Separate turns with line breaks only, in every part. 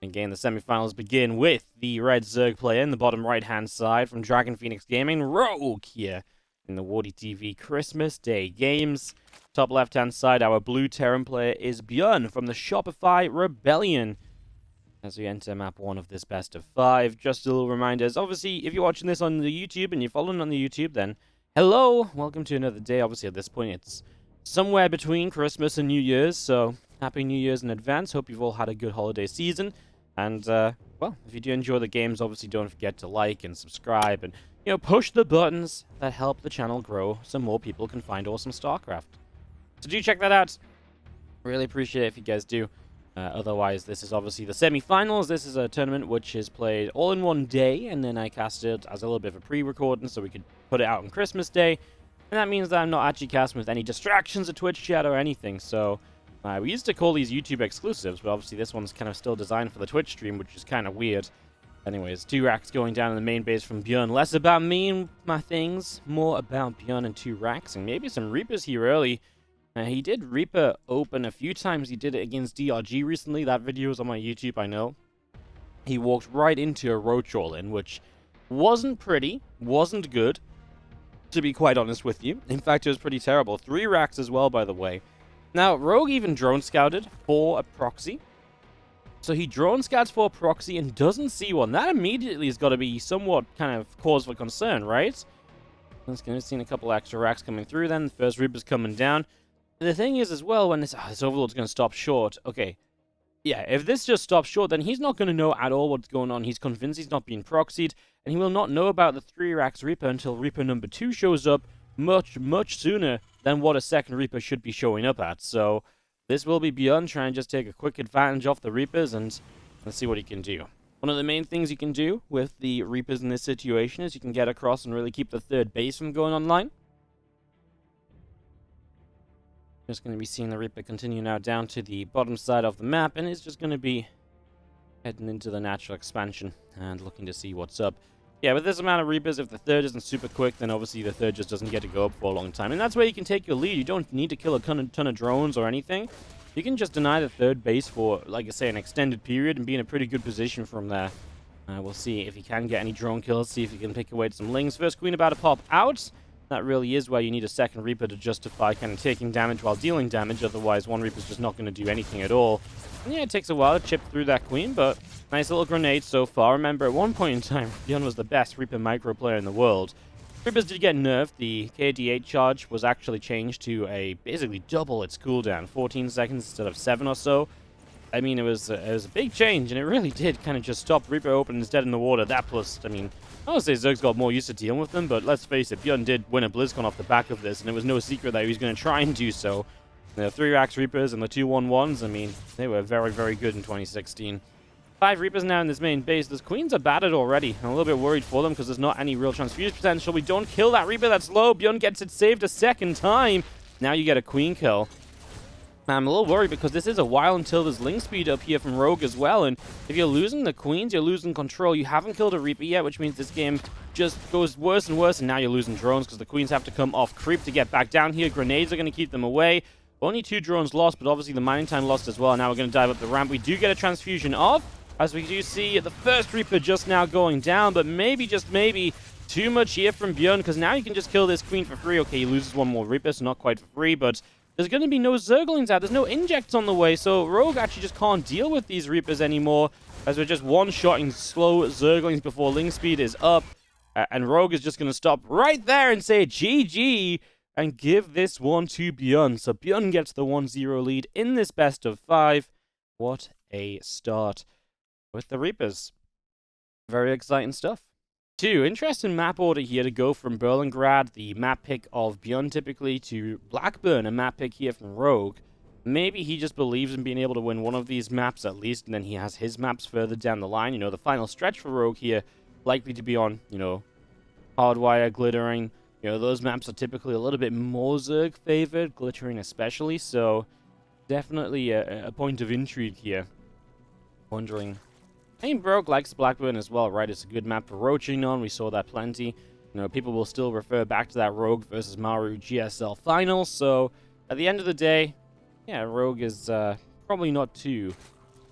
Again, the semifinals begin with the red Zerg player in the bottom right-hand side from Dragon Phoenix Gaming, Rogue here in the WardiTV Christmas Day Games. Top left-hand side, our blue Terran player is ByuN from the Shopify Rebellion. As we enter map 1 of this best of 5, just a little reminder, obviously, if you're watching this on the YouTube and you're following on the YouTube, then hello, welcome to another day. Obviously, at this point, it's somewhere between Christmas and New Year's, so happy New Year's in advance. Hope you've all had a good holiday season. And, well, if you do enjoy the games, obviously don't forget to like and subscribe and, push the buttons that help the channel grow so more people can find awesome StarCraft. So do check that out. Really appreciate it if you guys do. Otherwise, this is obviously the semi-finals. This is a tournament which is played all in one day, and then I cast it as a little bit of a pre-recording so we could put it out on Christmas Day. And that means that I'm not actually casting with any distractions of Twitch chat or anything, so we used to call these YouTube exclusives, but obviously this one's kind of still designed for the Twitch stream, which is kind of weird. Anyways, 2 racks going down in the main base from ByuN. Less about me and my things, more about ByuN and 2 racks, and maybe some Reapers here early. He did Reaper open a few times. He did it against DRG recently. That video was on my YouTube, I know. He walked right into a roach all-in, which wasn't pretty, wasn't good, to be quite honest with you. In fact, it was pretty terrible. 3 racks as well, by the way. Now, Rogue even drone scouted for a Proxy. So he drone scouts for a Proxy and doesn't see one. That immediately has got to be somewhat kind of cause for concern, right? Let's go. Seen a couple extra racks coming through then. The first Reaper's coming down. The thing is as well, when this Overlord's going to stop short. Okay, yeah, if this just stops short, then he's not going to know at all what's going on. He's convinced he's not being proxied, and he will not know about the 3 racks Reaper until Reaper number 2 shows up much sooner than what a second Reaper should be showing up at. So this will be ByuN trying to just take a quick advantage off the Reapers, and let's see what he can do. One of the main things you can do with the Reapers in this situation is you can get across and really keep the third base from going online. Just going to be seeing the Reaper continue now down to the bottom side of the map, and it's just going to be heading into the natural expansion and looking to see what's up. Yeah, with this amount of Reapers, if the third isn't super quick, then obviously the third just doesn't get to go up for a long time. And that's where you can take your lead. You don't need to kill a ton of drones or anything. You can just deny the third base for, like I say, an extended period and be in a pretty good position from there. We'll see if he can get any drone kills, see if he can pick away at some lings. First Queen about to pop out. That really is where you need a second Reaper to justify kind of taking damage while dealing damage. Otherwise, one Reaper's just not going to do anything at all. And yeah, it takes a while to chip through that Queen, but nice little grenade so far. Remember, at one point in time, ByuN was the best Reaper micro player in the world. Reapers did get nerfed. The KD8 charge was actually changed to basically double its cooldown, 14 seconds instead of 7 or so. I mean, it was a big change, and it really did kind of just stop Reaper open instead in the water. That plus, I mean, I would say Zerg's got more used to dealing with them, but let's face it, ByuN did win a BlizzCon off the back of this, and it was no secret that he was going to try and do so. The 3 racks Reapers and the 2-1-1s, I mean, they were very, very good in 2016. 5 Reapers now in this main base. Those Queens are battered already. I'm a little bit worried for them because there's not any real transfuse potential. We don't kill that Reaper that's low. ByuN gets it saved a second time. Now you get a Queen kill. I'm a little worried because this is a while until there's Ling speed up here from Rogue as well, and if you're losing the Queens, you're losing control. You haven't killed a Reaper yet, which means this game just goes worse and worse, and now you're losing drones because the Queens have to come off creep to get back down here. Grenades are going to keep them away. Only 2 drones lost, but obviously the mining time lost as well. Now we're going to dive up the ramp. We do get a transfusion off, as we do see the first Reaper just now going down, but maybe, just maybe, too much here from ByuN, because now you can just kill this Queen for free. Okay, he loses 1 more Reaper, so not quite for free, but there's going to be no Zerglings out. There's no injects on the way, so Rogue actually just can't deal with these Reapers anymore, as we're just one-shotting slow Zerglings before Ling speed is up, and Rogue is just going to stop right there and say GG, and give this one to ByuN. So ByuN gets the 1-0 lead in this best of 5. What a start with the Reapers. Very exciting stuff. 2, interesting map order here to go from Berlingrad, the map pick of ByuN typically, to Blackburn, a map pick here from Rogue. Maybe he just believes in being able to win one of these maps at least, and then he has his maps further down the line. The final stretch for Rogue here, likely to be on, Hardwire, Glittering. Those maps are typically a little bit more Zerg favored, Glittering especially, so definitely a point of intrigue here. Wondering. I mean, Rogue likes Blackburn as well, right? It's a good map for roaching on. We saw that plenty. People will still refer back to that Rogue versus Maru GSL final. So, at the end of the day, yeah, Rogue is probably not too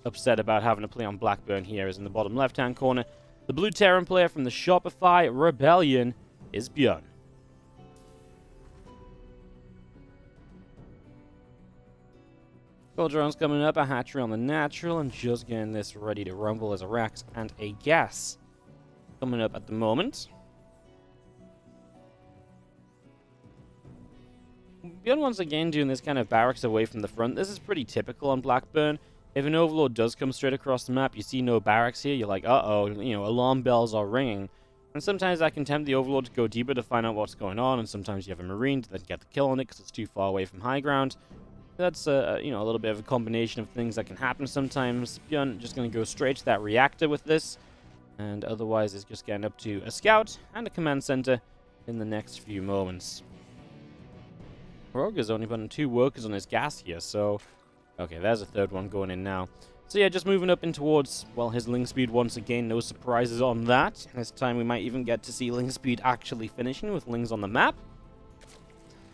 upset about having to play on Blackburn here is in the bottom left-hand corner. The blue Terran player from the Shopify Rebellion is ByuN. Gold drones coming up, a hatchery on the natural, and just getting this ready to rumble as a Rax and a gas coming up at the moment. ByuN once again doing this kind of barracks away from the front. This is pretty typical on Blackburn. If an Overlord does come straight across the map, you see no barracks here, you're like, uh-oh, you know, alarm bells are ringing. And sometimes that can tempt the Overlord to go deeper to find out what's going on, and sometimes you have a Marine to then get the kill on it because it's too far away from high ground. That's, you know, a little bit of a combination of things that can happen sometimes. ByuN just going to go straight to that reactor with this, and otherwise is just getting up to a scout and a command center in the next few moments. Rogue is only putting 2 workers on his gas here, so... Okay, there's a third one going in now. So yeah, just moving up in towards, well, his link speed once again. No surprises on that. This time we might even get to see link speed actually finishing with lings on the map.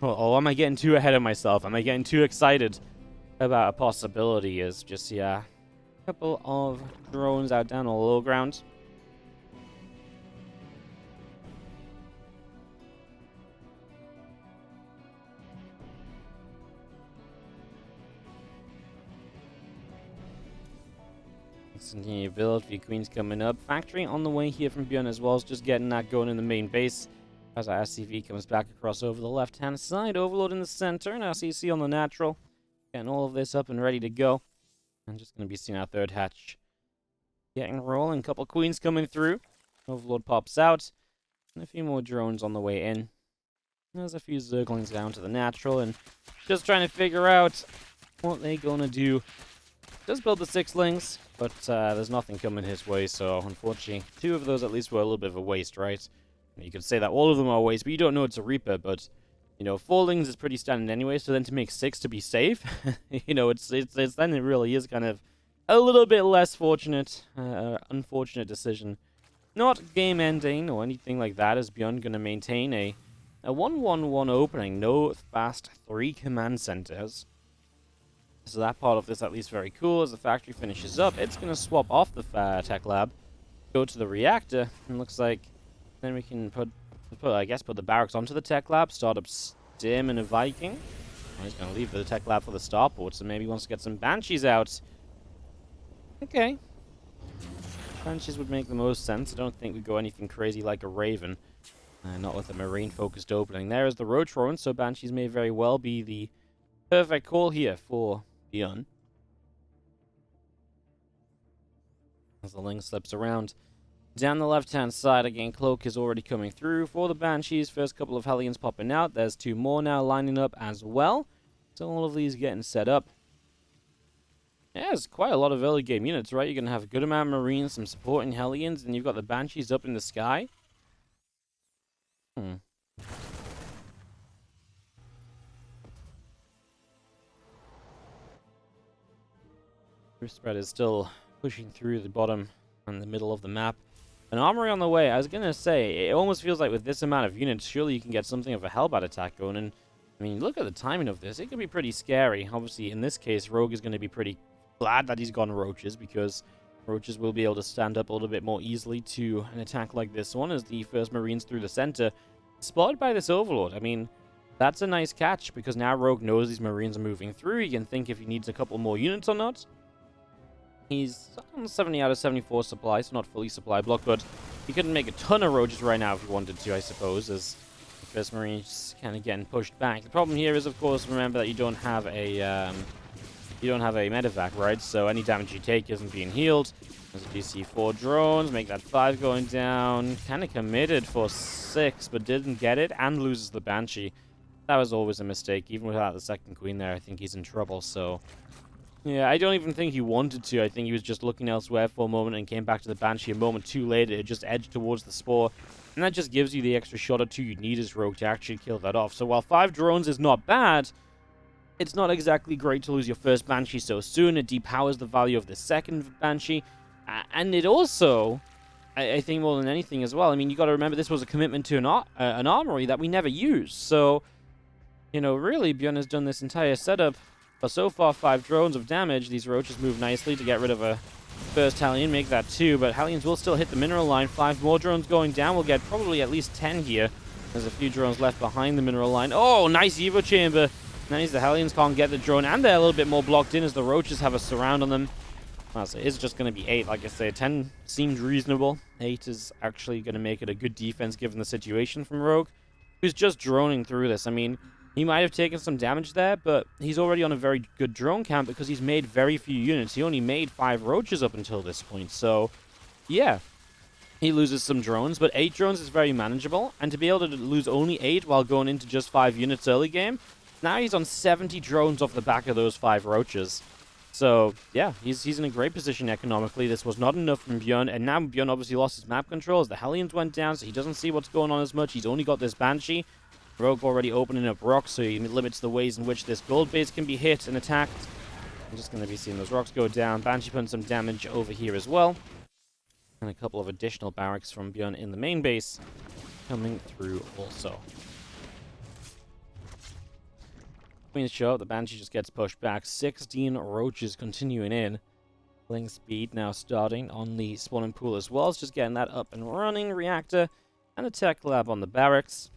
Oh, am I getting too ahead of myself? Am I getting too excited about a possibility? Is just, yeah, a couple of drones out down on the low ground. Continue build, few queens coming up. Factory on the way here from ByuN as well. Is just getting that going in the main base. As our SCV comes back across over the left-hand side. Overlord in the center, and RCC on the natural. Getting all of this up and ready to go. I'm just going to be seeing our third hatch getting rolling. Couple queens coming through. Overlord pops out. And a few more drones on the way in. There's a few zerglings down to the natural, and just trying to figure out what they're going to do. Does build the 6 lings, but there's nothing coming his way, so unfortunately, 2 of those at least were a little bit of a waste, right? You could say that all of them are a waste, but you don't know it's a Reaper, but, you know, 4 lings is pretty standard anyway, so then to make 6 to be safe, you know, it's then it really is kind of a little bit less fortunate, unfortunate decision. Not game-ending or anything like that, as ByuN going to maintain a 1-1-1 opening, no fast 3 command centers. So that part of this at least very cool. As the factory finishes up, it's going to swap off the tech lab, go to the reactor, and looks like then we can put the barracks onto the tech lab, start up Stim and a Viking. Oh, he's going to leave the tech lab for the starport, so maybe he wants to get some Banshees out. Okay. Banshees would make the most sense. I don't think we'd go anything crazy like a Raven. Not with a Marine-focused opening. There is the Roach-Rowan, so Banshees may very well be the perfect call here for ByuN. As the Ling slips around. Down the left-hand side, again, Cloak is already coming through for the Banshees. First couple of Hellions popping out. There's 2 more now lining up as well. So all of these getting set up. Yeah, it's quite a lot of early game units, right? You're going to have a good amount of Marines, some supporting Hellions, and you've got the Banshees up in the sky. Spread is still pushing through the bottom and the middle of the map. An armory on the way. I was going to say, it almost feels like with this amount of units, surely you can get something of a Hellbat attack going. And, I mean, look at the timing of this. It could be pretty scary. Obviously, in this case, Rogue is going to be pretty glad that he's gone Roaches, because Roaches will be able to stand up a little bit more easily to an attack like this one, as the first Marines through the center. Spotted by this Overlord. I mean, that's a nice catch, because now Rogue knows these Marines are moving through. He can think if he needs a couple more units or not. He's on 70 out of 74 supply, so not fully supply block, but he couldn't make a ton of Roaches right now if he wanted to, I suppose, as the first Marine's kind of getting pushed back. The problem here is, of course, remember that you don't have a medevac, right? So any damage you take isn't being healed. As you see 4 drones, make that 5 going down. Kind of committed for 6, but didn't get it, and loses the Banshee. That was always a mistake. Even without the second queen there, I think he's in trouble, so... Yeah, I don't even think he wanted to. I think he was just looking elsewhere for a moment and came back to the Banshee a moment too late. It just edged towards the Spore. And that just gives you the extra shot or 2 you need as Rogue to actually kill that off. So while 5 drones is not bad, it's not exactly great to lose your first Banshee so soon. It depowers the value of the second Banshee. And it also, I think more than anything as well, I mean, you got to remember this was a commitment to an armory that we never used. So, you know, really, ByuN has done this entire setup But so far, 5 drones of damage. These roaches move nicely to get rid of a first Hellion, make that 2, but Hellions will still hit the mineral line. 5 more drones going down. We'll get probably at least 10 here. There's a few drones left behind the mineral line. Oh, nice Evo chamber. Nice, the Hellions can't get the drone, and they're a little bit more blocked in as the roaches have a surround on them. Well, so it's just going to be 8, like I say. 10 seemed reasonable. 8 is actually going to make it a good defense given the situation from Rogue, who's just droning through this. I mean, he might have taken some damage there, but he's already on a very good drone count because he's made very few units. He only made 5 roaches up until this point, so yeah. He loses some drones, but 8 drones is very manageable, and to be able to lose only 8 while going into just 5 units early game, now he's on 70 drones off the back of those 5 roaches. So, yeah, he's in a great position economically. This was not enough from ByuN, and now ByuN obviously lost his map control as the Hellions went down, so he doesn't see what's going on as much. He's only got this Banshee. Rogue already opening up rocks, so he limits the ways in which this gold base can be hit and attacked. I'm just going to be seeing those rocks go down. Banshee putting some damage over here as well. And a couple of additional barracks from ByuN in the main base coming through also. Queen's show, the Banshee just gets pushed back. 16 roaches continuing in. Killing speed now starting on the spawning pool as well. It's just getting that up and running. Reactor and a tech lab on the barracks.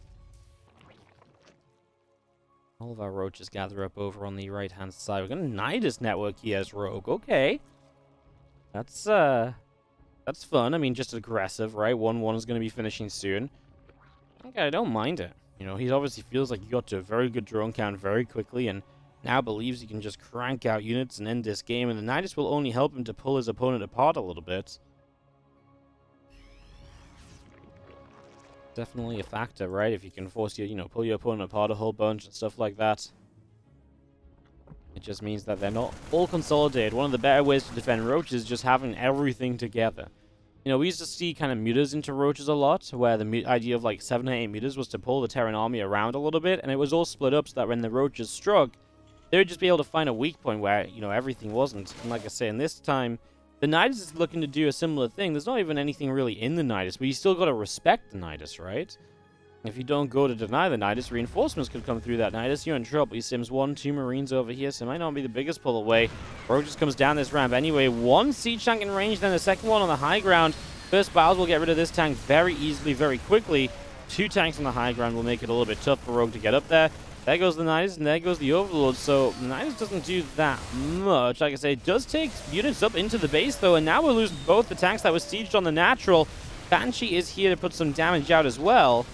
All of our roaches gather up over on the right-hand side. We're going to Nidus network here as Rogue. Okay. That's fun. I mean, just aggressive, right? 1-1 is going to be finishing soon. Okay, I don't mind it. You know, he obviously feels like he got to a very good drone count very quickly and now believes he can just crank out units and end this game. And the Nidus will only help him to pull his opponent apart a little bit. Definitely a factor, right? If you can force your, pull your opponent apart a whole bunch and stuff like that. It just means that they're not all consolidated. One of the better ways to defend roaches is just having everything together. You know, we used to see kind of mutas into roaches a lot, where the idea of like 7 or 8 mutas was to pull the Terran army around a little bit, and it was all split up so that when the roaches struck, they would just be able to find a weak point where, everything wasn't. And like I say, in this time, the Nidus is looking to do a similar thing. There's not even anything really in the Nidus, but you still got to respect the Nidus, right? If you don't go to deny the Nidus, reinforcements could come through that Nidus. You're in trouble. He sims 1, 2 Marines over here, so it might not be the biggest pull away. Rogue just comes down this ramp anyway. 1 siege tank in range, then the second one on the high ground. First Biles will get rid of this tank very easily, very quickly. 2 tanks on the high ground will make it a little bit tough for Rogue to get up there. There goes the Nidus, and there goes the Overlord. So the Nidus doesn't do that much. Like I say, it does take units up into the base, though, and now we're losing both the tanks that were sieged on the natural. Banshee is here to put some damage out as well.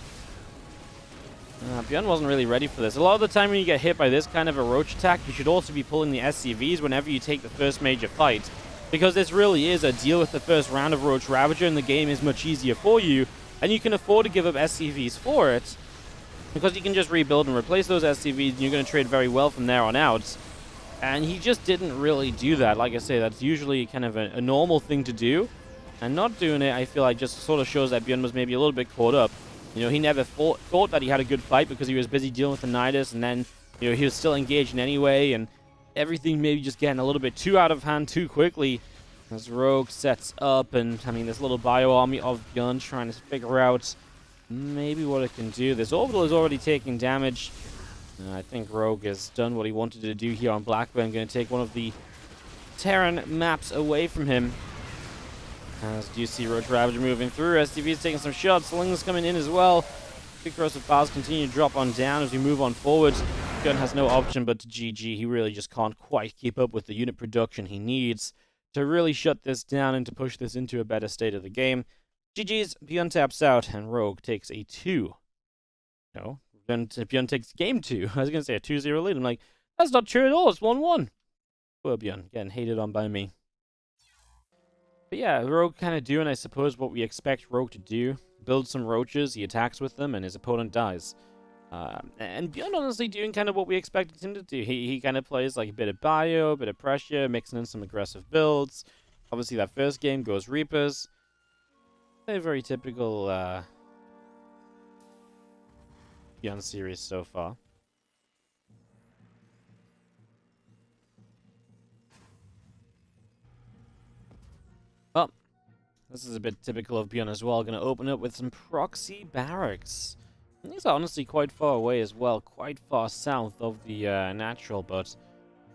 ByuN wasn't really ready for this. A lot of the time when you get hit by this kind of a roach attack, you should also be pulling the SCVs whenever you take the first major fight. Because this really is a deal with the first round of Roach Ravager, and the game is much easier for you, and you can afford to give up SCVs for it, because you can just rebuild and replace those SCVs, and you're going to trade very well from there on out. And he just didn't really do that. Like I say, that's usually kind of a normal thing to do, and not doing it, I feel like, just sort of shows that ByuN was maybe a little bit caught up. He never thought that he had a good fight because he was busy dealing with the Nidus, and then, he was still engaged in anyway, and everything maybe just getting a little bit too out of hand too quickly as Rogue sets up, and, I mean, this little bio army of ByuN trying to figure out maybe what it can do. This Orbital is already taking damage. I think Rogue has done what he wanted to do here on Blackburn, going to take one of the Terran maps away from him. As you see Roach Ravager moving through, STV is taking some shots, Sling's coming in as well. Big corrosive files continue to drop on down as we move on forward. ByuN has no option but to GG. He really just can't quite keep up with the unit production he needs to really shut this down and to push this into a better state of the game. GG's, ByuN taps out, and Rogue takes a 2. No, then ByuN takes game 2. I was going to say a 2-0 lead. I'm like, that's not true at all. It's 1-1. Poor ByuN, getting hated on by me. But yeah, Rogue kind of doing, I suppose, what we expect Rogue to do. Build some roaches, he attacks with them, and his opponent dies. And ByuN honestly doing kind of what we expected him to do. He kind of plays like a bit of bio, a bit of pressure, mixing in some aggressive builds. Obviously, that first game goes Reapers. A very typical ByuN series so far. Well, this is a bit typical of ByuN as well. Going to open up with some Proxy barracks. And these are honestly quite far away as well, quite far south of the natural, but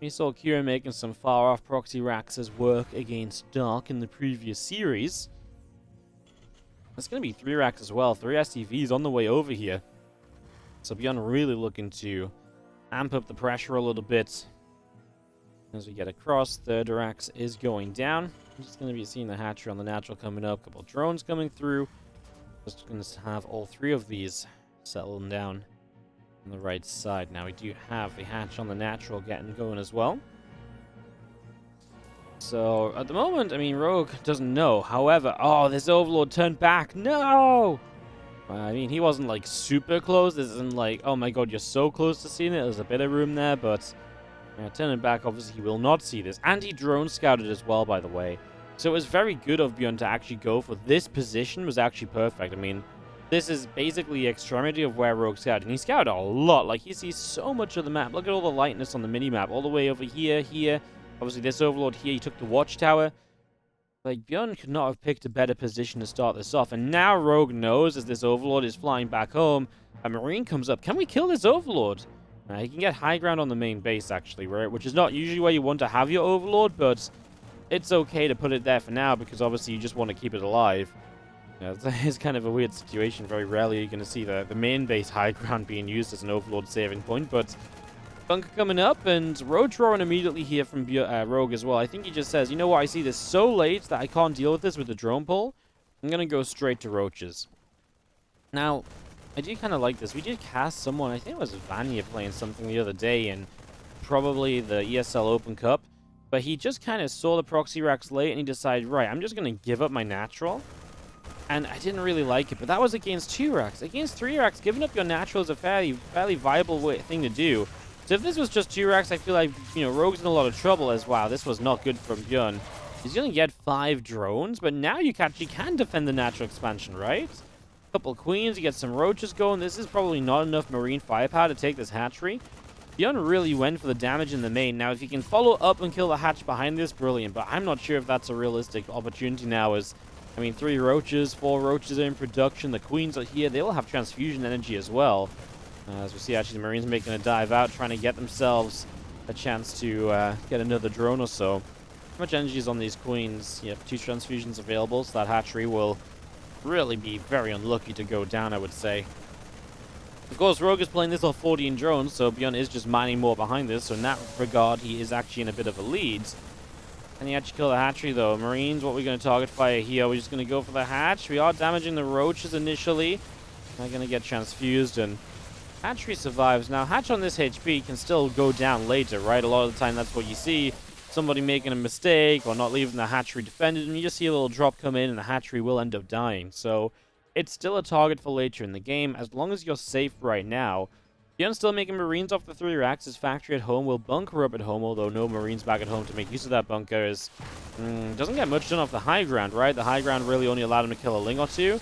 We saw Kira making some far-off proxy racks work against Dark in the previous series. There's going to be 3 racks as well. 3 STVs on the way over here. So ByuN really looking to amp up the pressure a little bit. As we get across, third racks is going down. I'm just going to be seeing the hatchery on the natural coming up. A couple of drones coming through. Just going to have all 3 of these settling down on the right side. Now we do have the hatch on the natural getting going as well. So at the moment, I mean, Rogue doesn't know. However, oh, this Overlord turned back. No! I mean, he wasn't like super close. This isn't like, oh my god, you're so close to seeing it. There's a bit of room there, but turning back, obviously, he will not see this. And he drone scouted as well, by the way. So it was very good of ByuN to actually go for this position. Was actually perfect. I mean, this is basically the extremity of where Rogue scouted. And he scouted a lot. Like, he sees so much of the map. Look at all the lightness on the mini-map. All the way over here, here. Obviously, this Overlord here, he took the watchtower. Like, ByuN could not have picked a better position to start this off. And now Rogue knows, as this Overlord is flying back home, a Marine comes up. Can we kill this Overlord? He can get high ground on the main base, actually, right? Which is not usually where you want to have your Overlord, but it's okay to put it there for now, because obviously you just want to keep it alive. It's kind of a weird situation. Very rarely are you going to see the main base high ground being used as an Overlord saving point, but bunker coming up, and road drawing immediately here from Rogue as well. I think he just says, you know what, I see this so late that I can't deal with this with the drone pull. I'm going to go straight to roaches. Now, I do kind of like this. We did cast someone, I think it was Vanya playing something the other day in probably the ESL Open Cup, but he just kind of saw the proxy racks late and he decided, right, I'm just going to give up my natural. And I didn't really like it, but that was against 2 racks. Against 3 racks, giving up your natural is a fairly viable thing to do. So if this was just 2 racks, I feel like, you know, Rogue's in a lot of trouble as, wow, this was not good from ByuN. He's going to get 5 drones, but now you actually can defend the natural expansion, right? A couple of queens, you get some roaches going. This is probably not enough marine firepower to take this hatchery. ByuN really went for the damage in the main. Now, if you can follow up and kill the hatch behind this, brilliant. But I'm not sure if that's a realistic opportunity now, as, I mean, 3 roaches, 4 roaches are in production. The queens are here. They will have transfusion energy as well. As we see, actually, the Marines making a dive out, trying to get themselves a chance to get another drone or so. How much energy is on these queens? You have 2 transfusions available, so that hatchery will really be very unlucky to go down, I would say. Of course, Rogue is playing this off 14 drones, so ByuN is just mining more behind this, so in that regard, he is actually in a bit of a lead. Can he actually kill the hatchery, though? Marines, what are we going to target fire here? We're just going to go for the hatch. We are damaging the roaches initially. They're going to get transfused, and hatchery survives. Now, hatch on this HP can still go down later, right? A lot of the time, that's what you see. Somebody making a mistake or not leaving the hatchery defended, and you just see a little drop come in, and the hatchery will end up dying. So, it's still a target for later in the game, as long as you're safe right now. ByuN's still making Marines off the 3 racks. His factory at home will bunker up at home, although no Marines back at home to make use of that bunker. Doesn't get much done off the high ground, right? The high ground really only allowed him to kill a Ling or 2.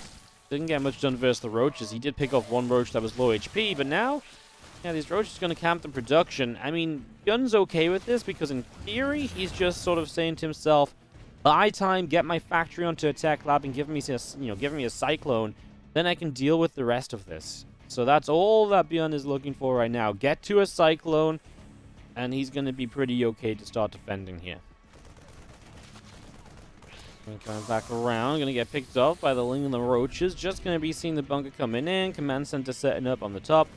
Didn't get much done versus the roaches. He did pick off 1 roach that was low HP, but now, yeah, these roaches are going to camp in production. I mean, ByuN's okay with this because in theory, he's just sort of saying to himself, buy time, get my factory onto a tech lab, and give me a cyclone. Then I can deal with the rest of this. So that's all that ByuN is looking for right now. Get to a cyclone, and he's going to be pretty okay to start defending here. Coming back around, going to get picked off by the Ling and the roaches. Just going to be seeing the bunker coming in. Command center setting up on the top.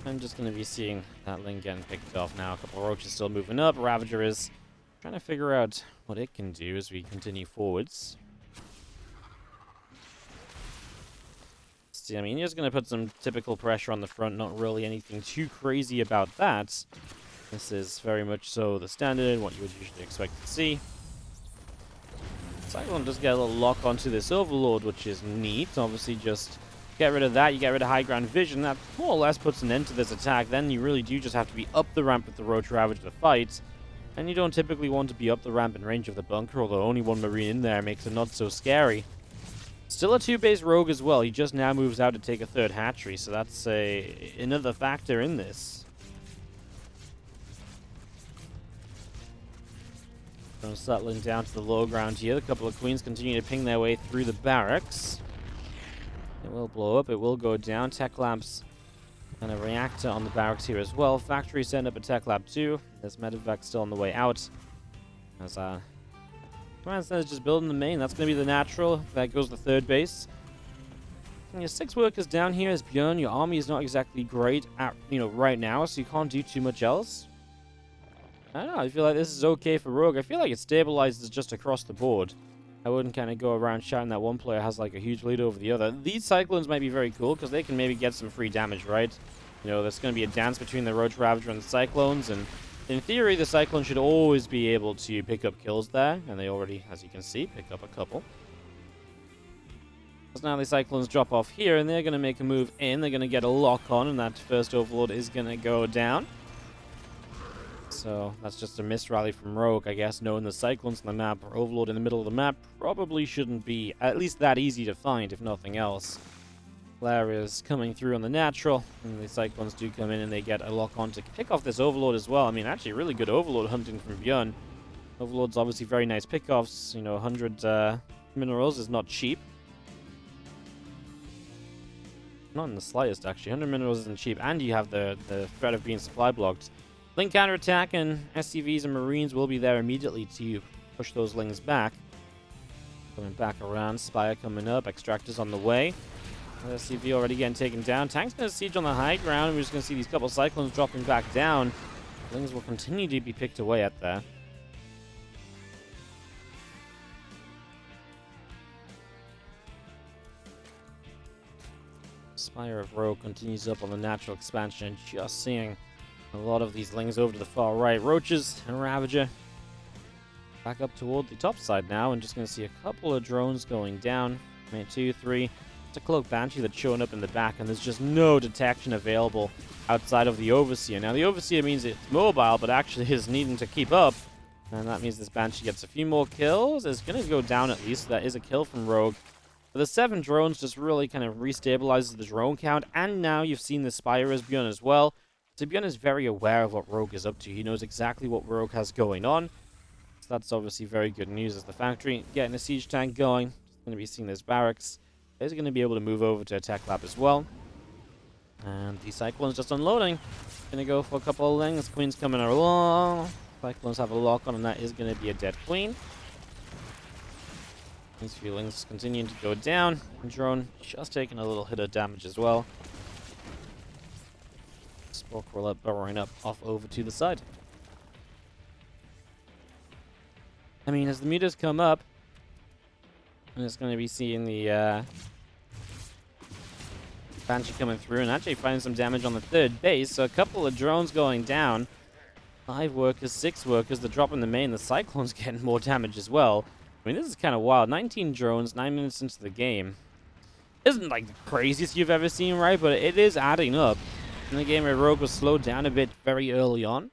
I'm just going to be seeing that Ling getting picked off now. A couple of roaches still moving up. Ravager is trying to figure out what it can do as we continue forwards. See, I mean, you're just going to put some typical pressure on the front. Not really anything too crazy about that. This is very much so the standard, what you would usually expect to see. Cyclone does get a little lock onto this Overlord, which is neat. Obviously, just get rid of that. You get rid of high ground vision. That more or less puts an end to this attack. Then you really do just have to be up the ramp with the Roach Ravager to fight. And you don't typically want to be up the ramp in range of the bunker, although only 1 Marine in there makes it not so scary. Still a 2-base Rogue as well. He just now moves out to take a 3rd hatchery, so that's another factor in this. Settling down to the low ground here. A couple of queens continue to ping their way through the barracks. It will blow up. It will go down. Tech labs And a reactor on the barracks here as well. Factory setting up a tech lab too. There's medevac still on the way out. As Command Center is just building the main. That's going to be the natural. That goes the third base. And your 6 workers down here as ByuN. Your army is not exactly great at, right now, so you can't do too much else. I don't know. I feel like this is okay for Rogue. I feel like it stabilizes just across the board. I wouldn't kind of go around shouting that one player has like a huge lead over the other. These Cyclones might be very cool because they can maybe get some free damage, right? There's going to be a dance between the Roach Ravager and the Cyclones, and in theory, the Cyclone should always be able to pick up kills there, and they already, as you can see, pick up a couple. So now the Cyclones drop off here, and they're going to make a move in. They're going to get a lock on, and that first Overlord is going to go down. So that's just a missed rally from Rogue, I guess, knowing the Cyclones on the map or Overlord in the middle of the map probably shouldn't be at least that easy to find, if nothing else. Flare is coming through on the natural, and the Cyclones do come in and they get a lock on to pick off this Overlord as well. I mean, actually really good Overlord hunting from ByuN. Overlord's obviously very nice pickoffs. 100 minerals is not cheap. Not in the slightest, actually. 100 minerals isn't cheap, and you have the threat of being supply blocked. Link counterattack, and SCVs and Marines will be there immediately to push those Lings back. Coming back around, Spire coming up, Extractors on the way. SCV already getting taken down. Tank's going to siege on the high ground. We're just going to see these couple Cyclones dropping back down. Lings will continue to be picked away at there. Spire of Rogue continues up on the natural expansion. Just seeing a lot of these Lings over to the far right. Roaches and Ravager back up toward the top side now. And just going to see a couple of drones going down. Maybe 2, 3. It's a Cloak Banshee that's showing up in the back, and there's just no detection available outside of the Overseer. Now, the Overseer means it's mobile, but actually is needing to keep up. And that means this Banshee gets a few more kills. It's going to go down at least. That is a kill from Rogue. But the 7 drones just really kind of restabilizes the drone count. And now you've seen the Spire as ByuN as well. So ByuN is very aware of what Rogue is up to. He knows exactly what Rogue has going on. So that's obviously very good news as the factory getting a siege tank going. It's going to be seeing this barracks. He's going to be able to move over to attack lab as well. And the Cyclone's just unloading. Going to go for a couple of Lings. Queen's coming along. Cyclones have a lock on, and that is going to be a dead Queen. These few Lings continuing to go down. Drone just taking a little hit of damage as well. Spork burrowing up off over to the side. I mean, as the mutas come up, and it's going to be seeing the Banshee coming through and actually finding some damage on the third base. So a couple of drones going down. 5 workers, 6 workers. They're dropping the main. The Cyclone's getting more damage as well. I mean, this is kind of wild. 19 drones, 9 minutes into the game. Isn't like the craziest you've ever seen, right? But it is adding up. In the game where Rogue was slowed down a bit very early on.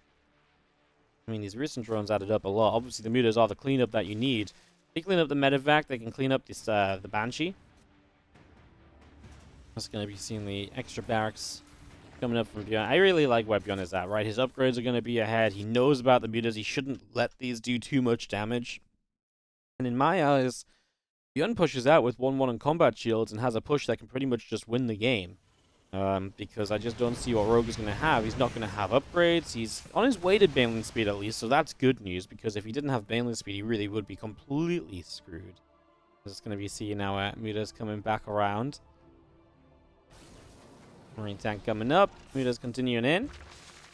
I mean, these recent drones added up a lot. Obviously, the mutas are the cleanup that you need. They clean up the medevac, they can clean up this the Banshee. Just going to be seeing the extra barracks coming up from ByuN. I really like where ByuN is at, right? His upgrades are going to be ahead. He knows about the mutas. He shouldn't let these do too much damage. And in my eyes, ByuN pushes out with 1-1 on combat shields and has a push that can pretty much just win the game. Because I just don't see what Rogue is going to have. He's not going to have upgrades. He's on his way to Baneling speed at least, so that's good news, because if he didn't have Baneling speed, he really would be completely screwed. Just going to be seeing now mutas coming back around. Marine tank coming up. Mutas continuing in.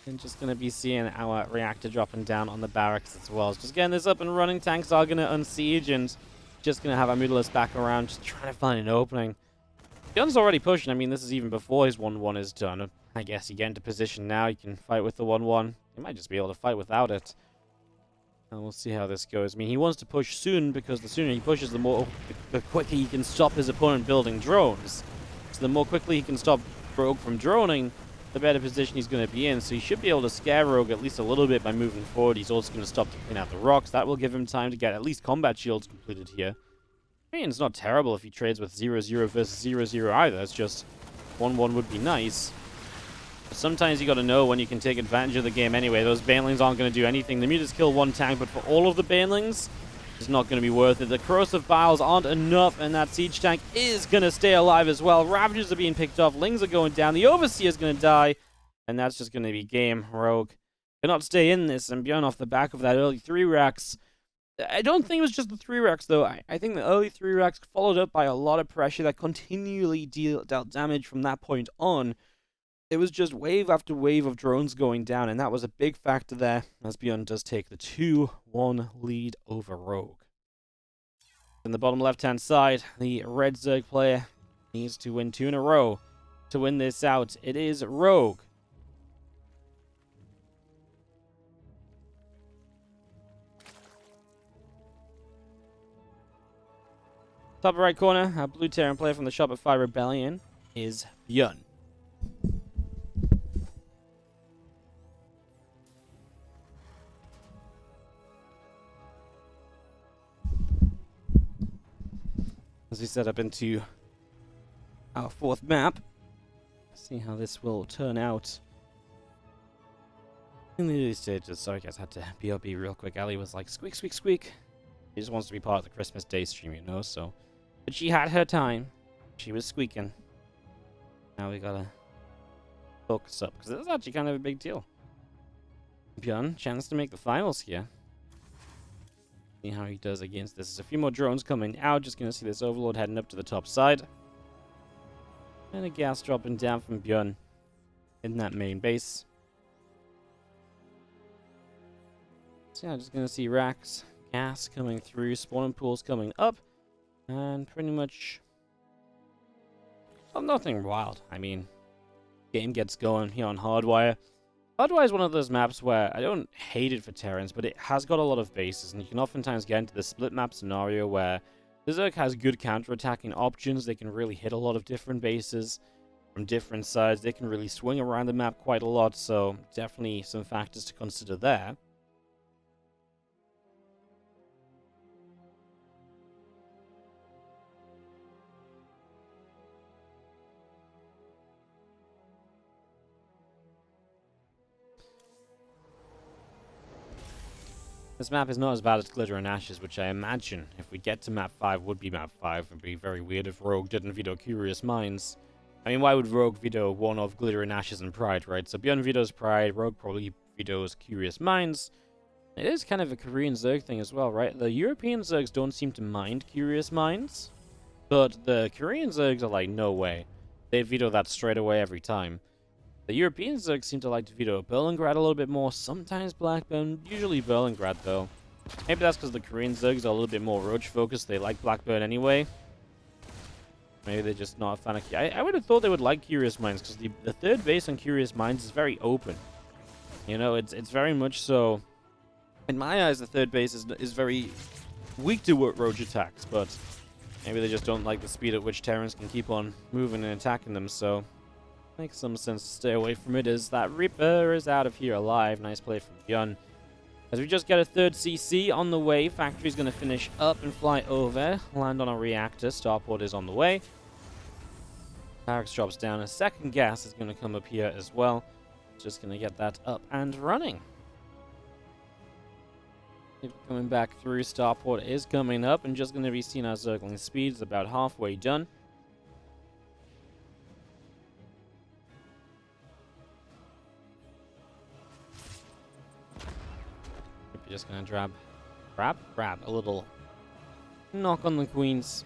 And just going to be seeing our reactor dropping down on the barracks as well. Just getting this up and running. Tanks are going to unsiege, and just going to have our mutalists back around, just trying to find an opening. ByuN's already pushing. I mean, this is even before his 1-1 is done. I guess you get into position now. You can fight with the 1-1. You might just be able to fight without it. And we'll see how this goes. I mean, he wants to push soon, because the sooner he pushes, the quicker he can stop his opponent building drones. So the more quickly he can stop Rogue from droning, the better position he's going to be in. So he should be able to scare Rogue at least a little bit by moving forward. He's also going to stop to clean out the rocks. That will give him time to get at least combat shields completed here. I mean, it's not terrible if he trades with 0-0 versus 0-0 either. It's just 1-1 would be nice. But sometimes you got to know when you can take advantage of the game anyway. Those Banelings aren't going to do anything. The mutas kill 1 tank, but for all of the Banelings, is not going to be worth it. The corrosive vials aren't enough, and that siege tank is going to stay alive as well. Ravagers are being picked off. Lings are going down. The Overseer is going to die, and that's just going to be game. Rogue cannot stay in this, and ByuN off the back of that early 3 racks. I don't think it was just the 3 racks, though. I think the early 3 racks followed up by a lot of pressure that continually dealt damage from that point on. It was just wave after wave of drones going down, and that was a big factor there, as ByuN does take the 2-1 lead over Rogue. In the bottom left-hand side, the red Zerg player needs to win 2 in a row to win this out. It is Rogue. Top right corner, a blue Terran player from the Shopify Rebellion is ByuN. As we set up into our 4th map, see how this will turn out in the early stages. Sorry guys, I had to BRB real quick. Ali was like, squeak, squeak, squeak. She just wants to be part of the Christmas Day stream, you know, so. But she had her time. She was squeaking. Now we gotta focus up, because this is actually kind of a big deal. ByuN, chance to make the finals here. See how he does against this. There's a few more drones coming out. Just going to see this Overlord heading up to the top side. And a gas dropping down from ByuN in that main base. So yeah, just going to see racks, gas coming through, spawning pools coming up. And pretty much, well, nothing wild. I mean, game gets going here on Hardwire. Hardwire is one of those maps where I don't hate it for Terrans, but it has got a lot of bases, and you can oftentimes get into the split map scenario where the Zerg has good counter-attacking options. They can really hit a lot of different bases from different sides. They can really swing around the map quite a lot, so definitely some factors to consider there. This map is not as bad as Glitter and Ashes, which I imagine, if we get to map 5, would be map 5. It would be very weird if Rogue didn't veto Curious Minds. I mean, why would Rogue veto one of Glitter and Ashes and Pride, right? So ByuN vetoes Pride, Rogue probably vetoes Curious Minds. It is kind of a Korean Zerg thing as well, right? The European Zergs don't seem to mind Curious Minds, but the Korean Zergs are like, no way. They veto that straight away every time. The European Zergs seem to like to veto Berlingrad a little bit more, sometimes Blackburn, usually Berlingrad though. Maybe that's because the Korean Zergs are a little bit more roach focused, they like Blackburn anyway. Maybe they're just not a fan of... I would have thought they would like Curious Minds, because the third base on Curious Minds is very open. You know, it's very much so... In my eyes, the third base is very weak to roach attacks, but maybe they just don't like the speed at which Terrans can keep on moving and attacking them, so... Makes some sense to stay away from it, as that Reaper is out of here alive. Nice play from ByuN. As we just get a 3rd CC on the way, Factory's going to finish up and fly over, land on a reactor. Starport is on the way. Barracks drops down. A 2nd gas is going to come up here as well. Just going to get that up and running. Coming back through, Starport is coming up, and just going to be seeing our circling speeds about halfway done. Just gonna grab a little knock on the queens.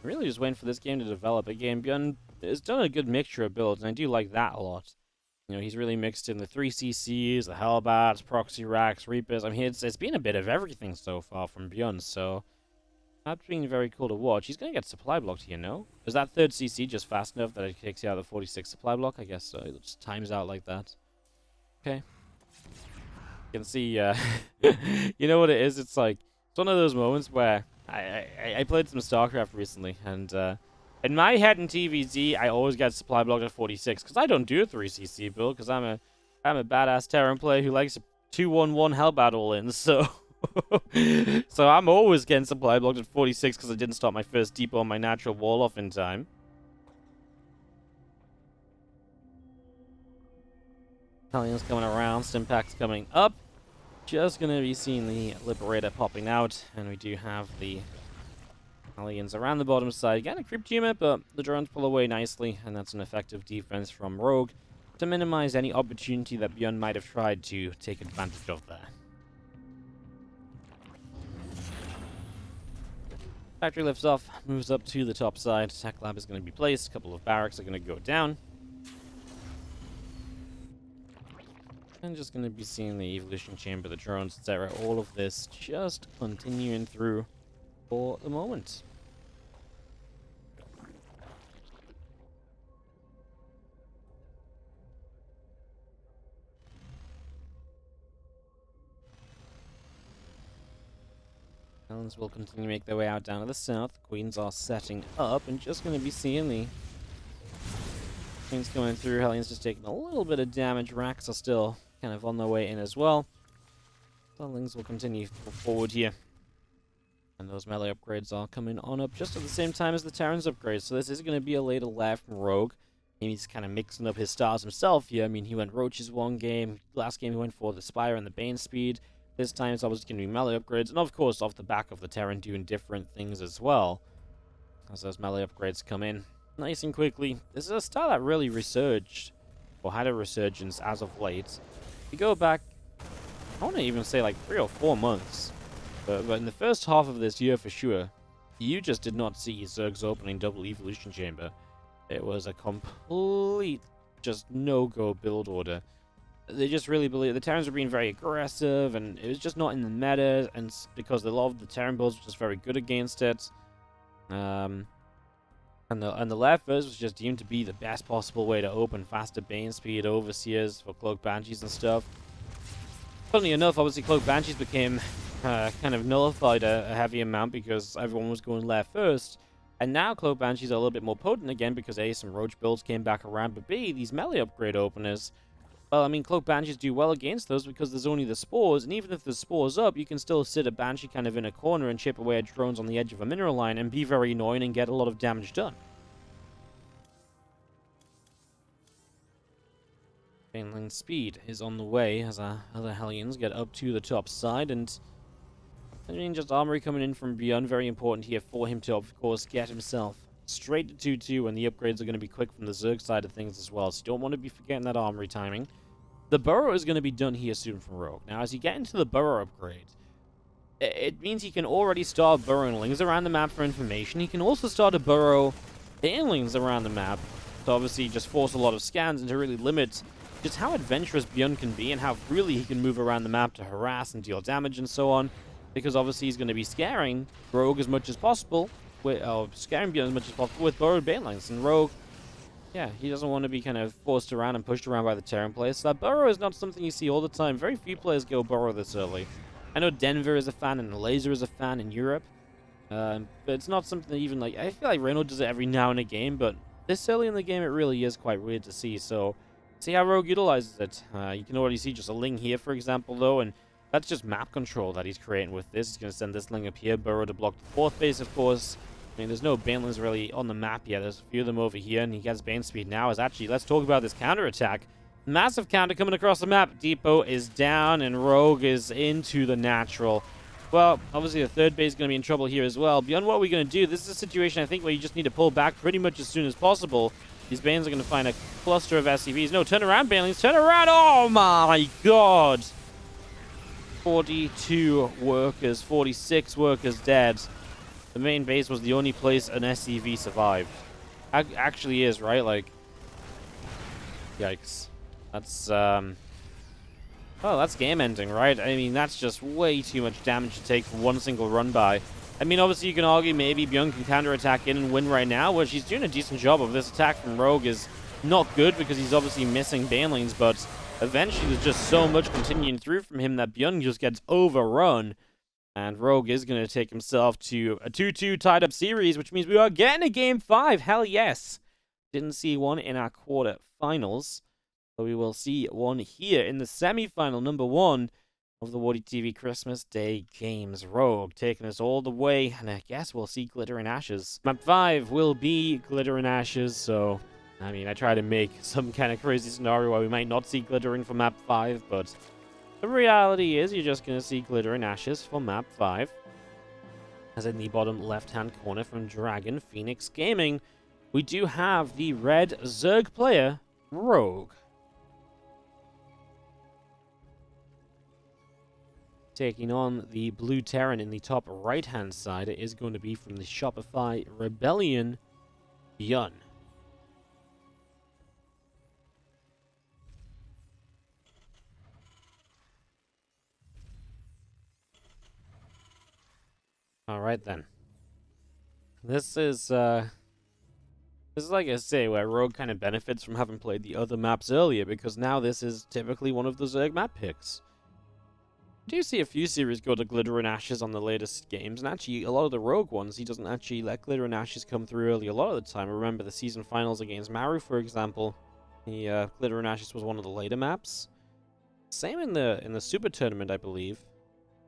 Really just waiting for this game to develop. Again, ByuN has done a good mixture of builds, and I do like that a lot. You know, he's really mixed in the 3CCs, the Hellbats, Proxy Racks, Reapers. I mean, it's been a bit of everything so far from ByuN, so that's been very cool to watch. He's gonna get supply blocked here, no? Is that 3rd CC just fast enough that it takes you out of the 46 supply block? I guess so. It just times out like that. Okay. You can see, you know what it is? It's like, it's one of those moments where I played some StarCraft recently, and in my head in TVZ, I always get supply blocked at 46, because I don't do a 3CC build, because I'm a badass Terran player who likes a 2-1-1 Hellbat all-in, so... so I'm always getting supply blocked at 46, because I didn't start my first depot on my natural wall off in time. Italian's coming around, Stimpak's coming up. just going to be seeing the Liberator popping out, and we do have the Aliens around the bottom side. Again, a creep unit, but the drones pull away nicely, and that's an effective defense from Rogue to minimize any opportunity that ByuN might have tried to take advantage of there. Factory lifts off, moves up to the top side. Tech lab is going to be placed. A couple of barracks are going to go down. And just going to be seeing the evolution chamber, the drones, etc. All of this just continuing through for the moment. Islands will continue to make their way out down to the south. Queens are setting up, and just going to be seeing the Queens going through. Hellions just taking a little bit of damage. Racks are still kind of on their way in as well. Sunlings will continue forward here. And those melee upgrades are coming on up just at the same time as the Terran's upgrades. So this is going to be a later left from Rogue. He's kind of mixing up his stars himself here. I mean, he went Roaches one game. Last game he went for the Spire and the Bane speed. This time it's obviously going to be melee upgrades. And of course, off the back of the Terran doing different things as well. As those melee upgrades come in nice and quickly. This is a star that really resurged, or had a resurgence as of late. If you go back, I want to even say like 3 or 4 months. But in the first half of this year for sure, you just did not see Zerg's opening double evolution chamber. It was a complete just no-go build order. They just really believe the Terrans were being very aggressive, and it was just not in the meta, and because a lot of the Terran builds were just very good against it. And the Lefers was just deemed to be the best possible way to open faster Bane speed Overseers for Cloak Banshees and stuff. Funnily enough, obviously Cloak Banshees became kind of nullified a heavy amount because everyone was going left first. And now Cloak Banshees are a little bit more potent again because A, some Roach builds came back around, but B, these melee upgrade openers, well, I mean, Cloak Banshees do well against those because there's only the spores, and even if the spores up, you can still sit a Banshee kind of in a corner and chip away at drones on the edge of a mineral line and be very annoying and get a lot of damage done. Baneling speed is on the way as our other Hellions get up to the top side, and I mean, just armory coming in from ByuN, very important here for him to, of course, get himself straight to 2-2, and the upgrades are going to be quick from the Zerg side of things as well, so you don't want to be forgetting that armory timing. The burrow is going to be done here soon from Rogue. Now, as you get into the burrow upgrade, it means he can already start burrowing lings around the map for information. He can also start to burrow banelings around the map to obviously just force a lot of scans and to really limit just how adventurous ByuN can be and how freely he can move around the map to harass and deal damage and so on. Because obviously he's going to be scaring Rogue as much as possible, scaring ByuN as much as possible with burrowed banelings. And Rogue, yeah, he doesn't want to be kind of forced around and pushed around by the Terran players. So that burrow is not something you see all the time. Very few players go burrow this early. I know Denver is a fan and Laser is a fan in Europe. But it's not something that even like, I feel like Reno does it every now and again, but this early in the game it really is quite weird to see. So see how Rogue utilizes it. You can already see just a ling here, for example, though, and that's just map control that he's creating with this. He's going to send this ling up here, burrow to block the 4th base, of course. I mean, there's no banelings really on the map yet. There's a few of them over here, and he gets Bane speed now. Is actually, let's talk about this counterattack. Massive counter coming across the map. Depot is down, and Rogue is into the natural. Well, obviously the 3rd base is going to be in trouble here as well. Beyond what we're going to do, this is a situation, I think, where you just need to pull back pretty much as soon as possible. These Banes are going to find a cluster of SCVs. No, turn around, Banelings. Turn around. Oh, my God. 42 workers, 46 workers dead. The main base was the only place an SCV survived. Actually is, right? Like, yikes. That's, well, that's game ending, right? I mean, that's just way too much damage to take from one single run by. I mean, obviously you can argue maybe ByuN can counterattack in and win right now, which he's doing a decent job of. This attack from Rogue is not good because he's obviously missing Banelings, but eventually there's just so much continuing through from him that ByuN just gets overrun. And Rogue is going to take himself to a 2-2 tied-up series, which means we are getting a Game 5. Hell yes. Didn't see one in our quarterfinals. So we will see one here in the semifinal, number 1 of the WardiTV Christmas Day Games. Rogue taking us all the way, and I guess we'll see Glitter and Ashes. Map 5 will be Glitter and Ashes, so I mean, I try to make some kind of crazy scenario where we might not see glittering for map 5, but The reality is you're just going to see glitter and ashes for map 5. As in the bottom left-hand corner from Dragon Phoenix Gaming, we do have the red Zerg player, Rogue. Taking on the blue Terran in the top right-hand side, it is going to be from the Shopify Rebellion, ByuN. Alright then. This is like I say, where Rogue kind of benefits from having played the other maps earlier, because now this is typically one of the Zerg map picks. I do see a few series go to Glitter and Ashes on the latest games, and actually a lot of the Rogue ones, he doesn't actually let Glitter and Ashes come through early a lot of the time. I remember the season finals against Maru, for example. The Glitter and Ashes was one of the later maps. Same in the Super Tournament, I believe.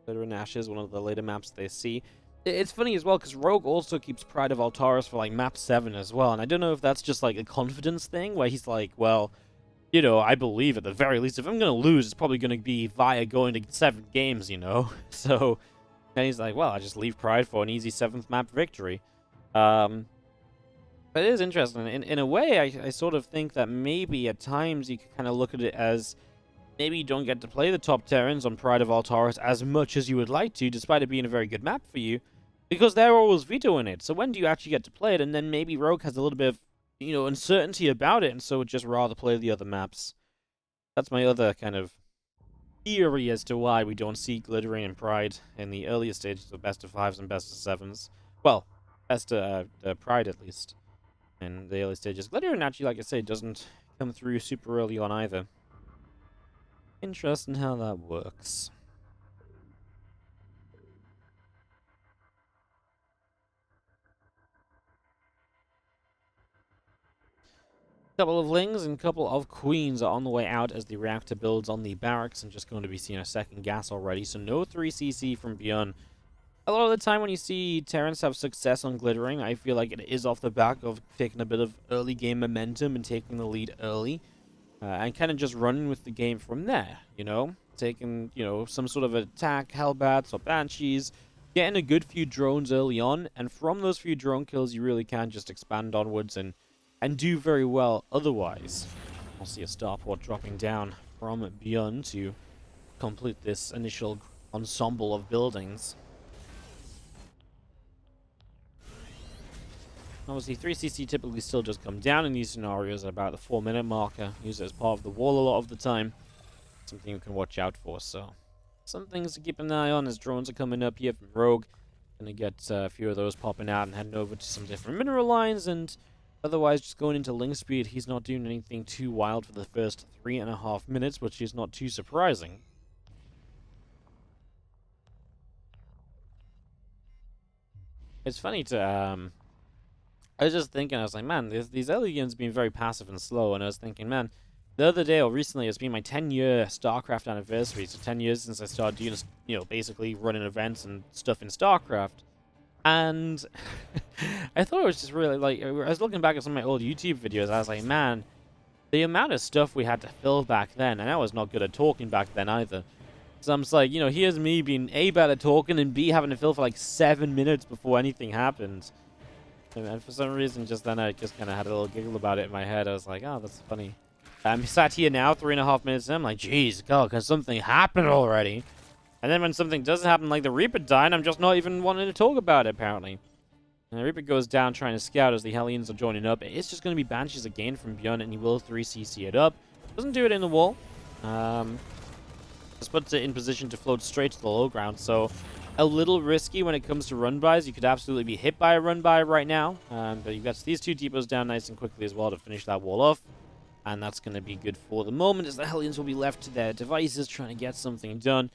Glitter and Ashes, one of the later maps they see. It's funny as well, because Rogue also keeps Pride of Altaris for, like, map 7 as well, and I don't know if that's just, like, a confidence thing, where he's like, well, you know, I believe at the very least, if I'm going to lose, it's probably going to be via going to 7 games, you know? So, then he's like, well, I just leave Pride for an easy 7th map victory. But it is interesting. In a way, I sort of think that maybe at times you can kind of look at it as maybe you don't get to play the top Terrans on Pride of Altaris as much as you would like to, despite it being a very good map for you, because they're always vetoing it. So when do you actually get to play it? And then maybe Rogue has a little bit of, you know, uncertainty about it, and so would just rather play the other maps. That's my other kind of theory as to why we don't see Glittering and Pride in the earlier stages of best of 5s and best of 7s. Well, best of Pride at least in the early stages. Glittering actually, like I say, doesn't come through super early on either. Interesting how that works. Couple of Lings and couple of Queens are on the way out as the reactor builds on the barracks, and just going to be seeing a second gas already, so no 3cc from ByuN. A lot of the time when you see Terrans have success on Glittering, I feel like it is off the back of taking a bit of early game momentum and taking the lead early, and kind of just running with the game from there, you know? Taking, you know, some sort of attack, Hellbats or Banshees, getting a good few drones early on, and from those few drone kills you really can just expand onwards and do very well otherwise. We'll see a starport dropping down from ByuN to complete this initial ensemble of buildings. Obviously, 3cc typically still just come down in these scenarios at about the 4-minute marker. Use it as part of the wall a lot of the time. Something you can watch out for, so some things to keep an eye on as drones are coming up here from Rogue. Gonna get a few of those popping out and heading over to some different mineral lines, and otherwise just going into Link Speed. He's not doing anything too wild for the first 3.5 minutes, which is not too surprising. It's funny to, I was just thinking, I was like, man, these early games have been very passive and slow, and I was thinking, man, the other day, or recently, it's been my 10-year StarCraft anniversary, so 10 years since I started doing, you know, basically running events and stuff in StarCraft. And I thought it was just really, like, I was looking back at some of my old YouTube videos, I was like, man, the amount of stuff we had to fill back then, and I was not good at talking back then either. So I'm just like, you know, here's me being A, bad at talking, and B, having to fill for like 7 minutes before anything happened. And for some reason, just then I just kind of had a little giggle about it in my head. I was like, oh, that's funny. I'm sat here now, 3.5 minutes in, I'm like, jeez, God, can something happen already? And then when something does happen, like the Reaper dying, I'm just not even wanting to talk about it, apparently. And the Reaper goes down trying to scout as the Hellions are joining up. It's just going to be Banshees again from ByuN, and he will 3cc it up. Doesn't do it in the wall. Just puts it in position to float straight to the low ground, so a little risky when it comes to run-bys. You could absolutely be hit by a run-by right now. But you've got these two depots down nice and quickly as well to finish that wall off. And that's going to be good for the moment, as the Hellions will be left to their devices trying to get something done.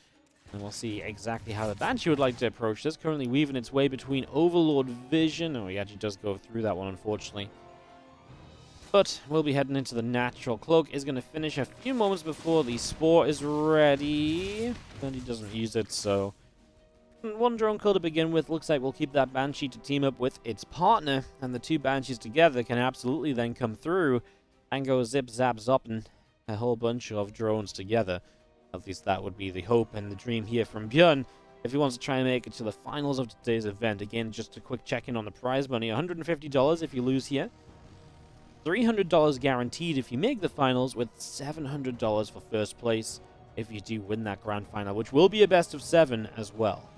And we'll see exactly how the Banshee would like to approach this. Currently weaving its way between Overlord Vision. Oh, he actually does go through that one, unfortunately. But we'll be heading into the Natural Cloak. Is going to finish a few moments before the Spore is ready. And he doesn't use it, so one drone kill to begin with. Looks like we'll keep that Banshee to team up with its partner. And the two Banshees together can absolutely then come through and go zip, zap, zopping a whole bunch of drones together. At least that would be the hope and the dream here from ByuN if he wants to try and make it to the finals of today's event. Again, just a quick check-in on the prize money. $150 if you lose here. $300 guaranteed if you make the finals, with $700 for first place if you do win that grand final, which will be a best of 7 as well.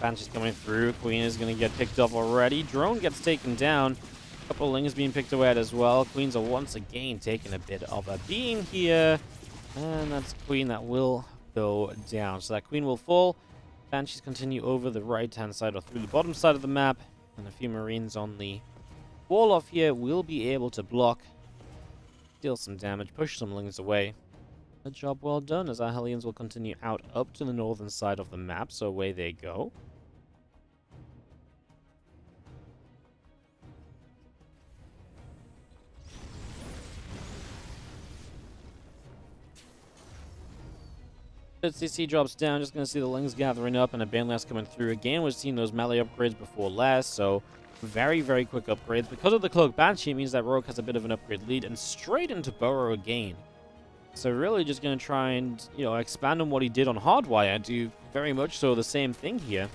Banshee's coming through. Queen is going to get picked off already. Drone gets taken down. A couple of Lings being picked away at as well. Queens are once again taking a bit of a beating here. And that's Queen that will go down. So that Queen will fall. Banshees continue over the right-hand side or through the bottom side of the map. And a few Marines on the wall off here will be able to block, deal some damage, push some Lings away. A job well done, as our Hellions will continue out up to the northern side of the map. So away they go. CC drops down, just going to see the Lings gathering up and a Banelast coming through again. We've seen those melee upgrades before last, so very, very quick upgrades. Because of the Cloak Banshee, it means that Rogue has a bit of an upgrade lead and straight into Burrow again. So really just going to try and, expand on what he did on Hardwire. Do very much so the same thing here.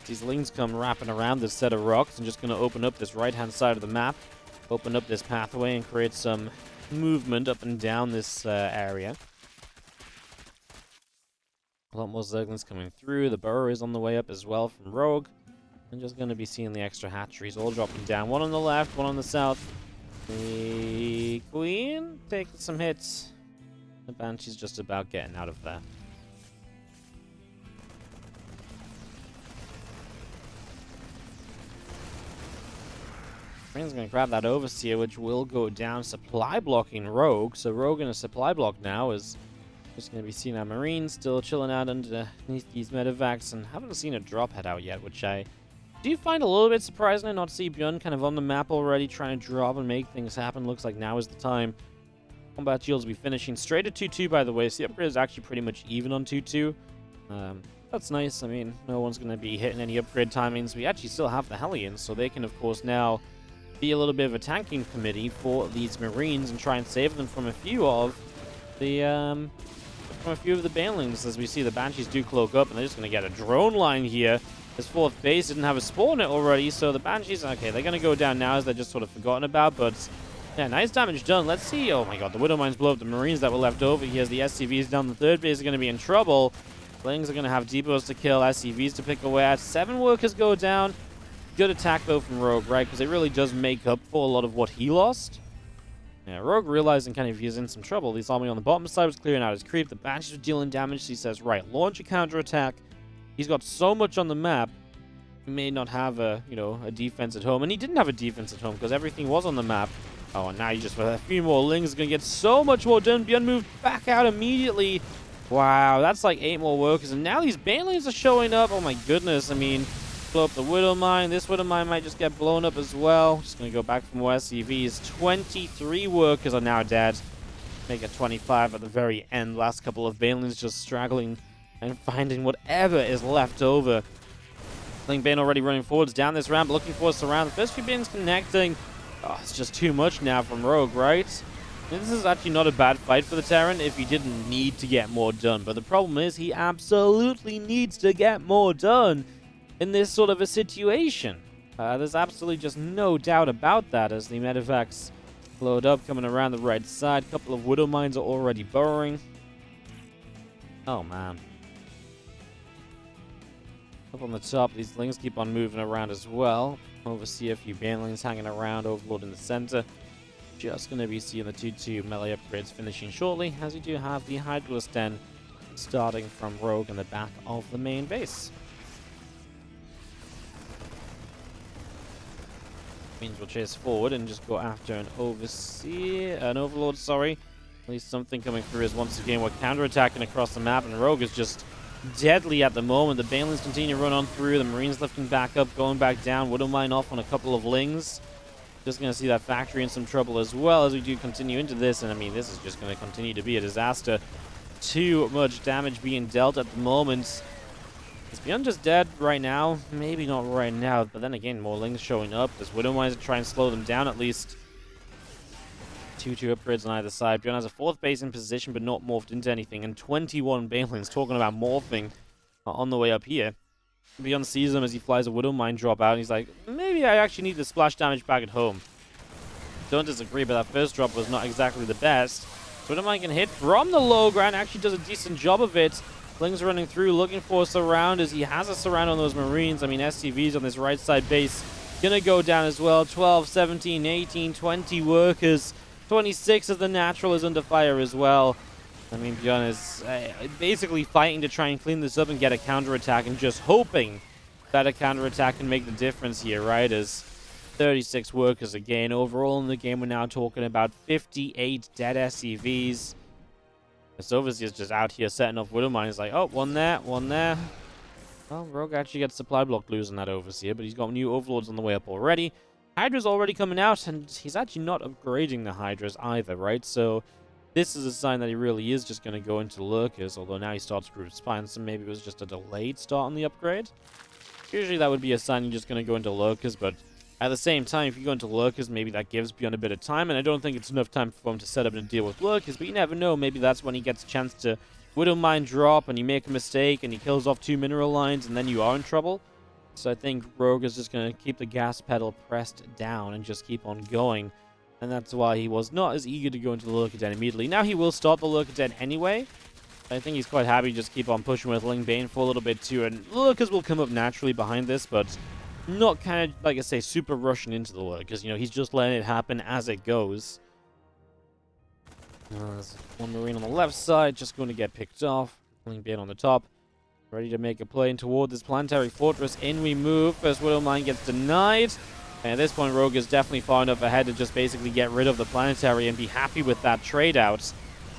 These Lings come wrapping around this set of rocks and just going to open up this right-hand side of the map, open up this pathway and create some movement up and down this area. A lot more Zerglings coming through. The Burrow is on the way up as well from Rogue. I'm just going to be seeing the extra hatcheries all dropping down. One on the left, one on the south. The Queen taking some hits. The Banshee's just about getting out of there. Queen's going to grab that Overseer, which will go down, supply blocking Rogue. So Rogue in a supply block now is just going to be seeing our Marines still chilling out underneath these medevacs, and haven't seen a drop head out yet, which I do find a little bit surprising to not see ByuN kind of on the map already, trying to drop and make things happen. Looks like now is the time. Combat shields will be finishing straight at 2-2, by the way, so the upgrade is actually pretty much even on 2-2. That's nice. I mean, no one's going to be hitting any upgrade timings. We actually still have the Hellions, so they can, of course, now be a little bit of a tanking committee for these Marines and try and save them from a few of the banelings. As we see, the Banshees do cloak up, and they're just going to get a drone line here. This fourth base didn't have a spawn it already, so the Banshees, okay, they're going to go down now as they're just sort of forgotten about, but yeah, nice damage done. Let's see. Oh my god, the Widow Mines blow up the Marines that were left over here as the SCVs down the third base are going to be in trouble. Lings are going to have depots to kill, SCVs to pick away at. 7 workers go down. Good attack, though, from Rogue, right? Because it really does make up for a lot of what he lost. Yeah, Rogue realizing kind of he's in some trouble. The army on the bottom side was clearing out his creep. The Banshees were dealing damage. So he says, right, launch a counterattack. He's got so much on the map. He may not have a defense at home. And he didn't have a defense at home because everything was on the map. Oh, and now you just, with a few more Lings, going to get so much more done. ByuN moved back out immediately. Wow, that's like 8 more workers. And now these Banelings are showing up. Oh my goodness. I mean, blow up the Widow Mine. This Widow Mine might just get blown up as well. Just going to go back for more SCVs. 23 workers are now dead. Make it 25 at the very end. Last couple of Banelings just struggling and finding whatever is left over. I think Bane already running forwards down this ramp, looking for a surround. The first few Banes connecting. Oh, it's just too much now from Rogue, right? This is actually not a bad fight for the Terran if he didn't need to get more done. But the problem is he absolutely needs to get more done in this sort of a situation. There's absolutely just no doubt about that as the medevacs load up, coming around the right side. A couple of Widow Mines are already burrowing. Oh, man. Up on the top, these Lings keep on moving around as well. Oversee a few Banelings hanging around, Overlord in the center. Just going to be seeing the 2-2 melee upgrades finishing shortly, as you do have the Hydralisk Den starting from Rogue in the back of the main base. Means we'll chase forward and just go after an Overlord, sorry. At least something coming through is once again we're counterattacking across the map, and Rogue is just deadly at the moment. The Banelings continue to run on through, the Marines lifting back up, going back down. Widow Mine off on a couple of Lings. Just going to see that factory in some trouble as well as we do continue into this, and I mean, this is just going to continue to be a disaster. Too much damage being dealt at the moment. Is ByuN just dead right now? Maybe not right now, but then again, more Lings showing up. Does WardiTV try and slow them down at least? 2-2 upgrades on either side. ByuN has a 4th base in position, but not morphed into anything. And 21 Banelings talking about morphing on the way up here. ByuN sees him as he flies a WardiTV drop out, and he's like, maybe I actually need the splash damage back at home. Don't disagree, but that first drop was not exactly the best. WardiTV can hit from the low ground, actually does a decent job of it. Ling's running through, looking for a surround as he has a surround on those Marines. I mean, SCV's on this right side base. Gonna go down as well. 12, 17, 18, 20 workers. 26 as the natural is under fire as well. I mean, ByuN is basically fighting to try and clean this up and get a counterattack and just hoping that a counterattack can make the difference here, right? As 36 workers again. Overall in the game, we're now talking about 58 dead SCVs. This Overseer's just out here setting off WardiTV. He's like, oh, one there, one there. Well, Rogue actually gets supply block losing that Overseer, but he's got new Overlords on the way up already. Hydra's already coming out, and he's actually not upgrading the Hydras either, right? So this is a sign that he really is just going to go into Lurkers, although now he starts Group Spine, so maybe it was just a delayed start on the upgrade. Usually that would be a sign you're just going to go into Lurkers, but at the same time, if you go into Lurkers, maybe that gives ByuN a bit of time, and I don't think it's enough time for him to set up and deal with Lurkers, but you never know. Maybe that's when he gets a chance to WardiTV drop, and you make a mistake, and he kills off 2 mineral lines, and then you are in trouble. So I think Rogue is just going to keep the gas pedal pressed down and just keep on going, and that's why he was not as eager to go into the Lurker Den immediately. Now he will stop the Lurker Den anyway. I think he's quite happy to just keep on pushing with Ling Bane for a little bit too, and Lurkers will come up naturally behind this, but not kind of, like I say, super rushing into the Lurk, because, you know, he's just letting it happen as it goes. There's one Marine on the left side, just going to get picked off. Ling Bane on the top, ready to make a play in toward this planetary fortress. In we move. First WardiTV gets denied. And at this point, Rogue is definitely far enough ahead to just basically get rid of the planetary and be happy with that trade out.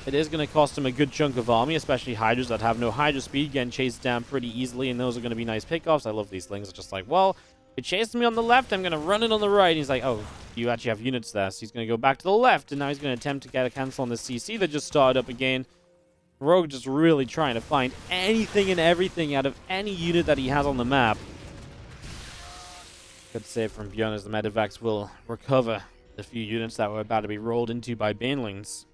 It is going to cost him a good chunk of army, especially Hydras that have no Hydra speed, getting chased down pretty easily, and those are going to be nice pickoffs. I love these Lings. It's just like, well, it chased me on the left, I'm going to run it on the right. And he's like, oh, you actually have units there. So he's going to go back to the left, and now he's going to attempt to get a cancel on the CC that just started up again. Rogue just really trying to find anything and everything out of any unit that he has on the map. Good save from ByuN as the medevacs will recover the few units that were about to be rolled into by Banelings.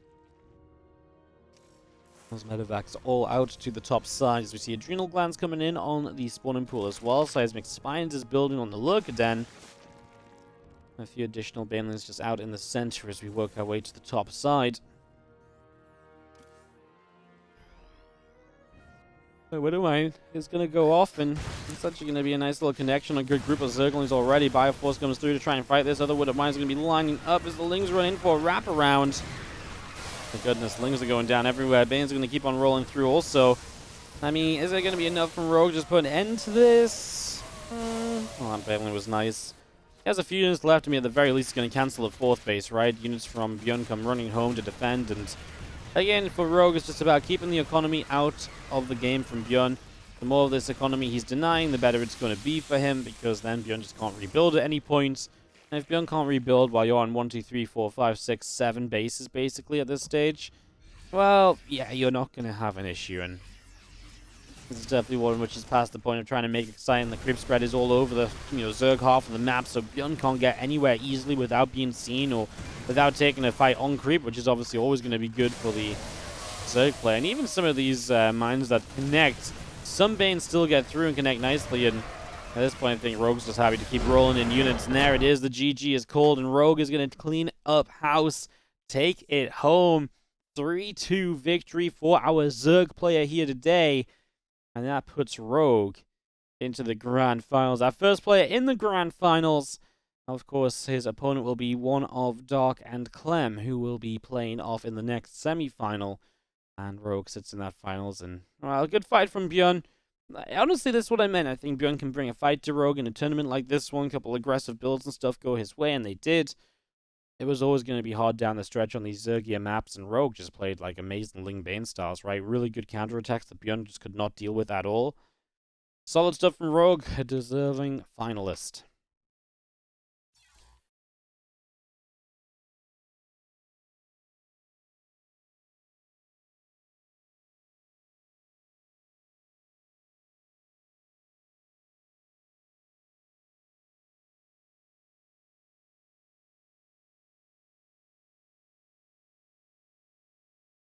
Those medevacs all out to the top side as we see adrenal glands coming in on the spawning pool as well. Seismic Spines is building on the Lurker Den. A few additional Banelings just out in the center as we work our way to the top side. So WardiTV is going to go off, and it's actually going to be a nice little connection. A good group of Zerglings already. Bioforce comes through to try and fight this. Other WardiTV is going to be lining up as the Lings run in for a wraparound. My goodness, Lings are going down everywhere. Bane's going to keep on rolling through also. I mean, is it going to be enough from Rogue to just put an end to this? Well, that Baneling was nice. He has a few units left. I mean, at the very least, he's going to cancel the 4th base, right? Units from ByuN come running home to defend, and again, for Rogue, it's just about keeping the economy out of the game from ByuN. The more of this economy he's denying, the better it's going to be for him, because then ByuN just can't rebuild at any point. And if ByuN can't rebuild while you're on 1, 2, 3, 4, 5, 6, 7 bases, basically, at this stage, well, yeah, you're not going to have an issue. And this is definitely one which is past the point of trying to make it exciting. The creep spread is all over the, Zerg half of the map, so ByuN can't get anywhere easily without being seen or without taking a fight on creep, which is obviously always going to be good for the Zerg player. And even some of these mines that connect, some Banes still get through and connect nicely, and at this point I think Rogue's just happy to keep rolling in units. And there it is, the GG is called, and Rogue is going to clean up house, take it home. 3-2 victory for our Zerg player here today. And that puts Rogue into the Grand Finals. Our first player in the Grand Finals. Of course, his opponent will be one of Dark and Clem, who will be playing off in the next semi-final. And Rogue sits in that finals. And, well, a good fight from ByuN. Honestly, this is what I meant. I think ByuN can bring a fight to Rogue in a tournament like this one. A couple aggressive builds and stuff go his way, and they did. It was always going to be hard down the stretch on these Zergia maps, and Rogue just played like amazing Ling Bane styles, right? Really good counterattacks that ByuN just could not deal with at all. Solid stuff from Rogue, a deserving finalist.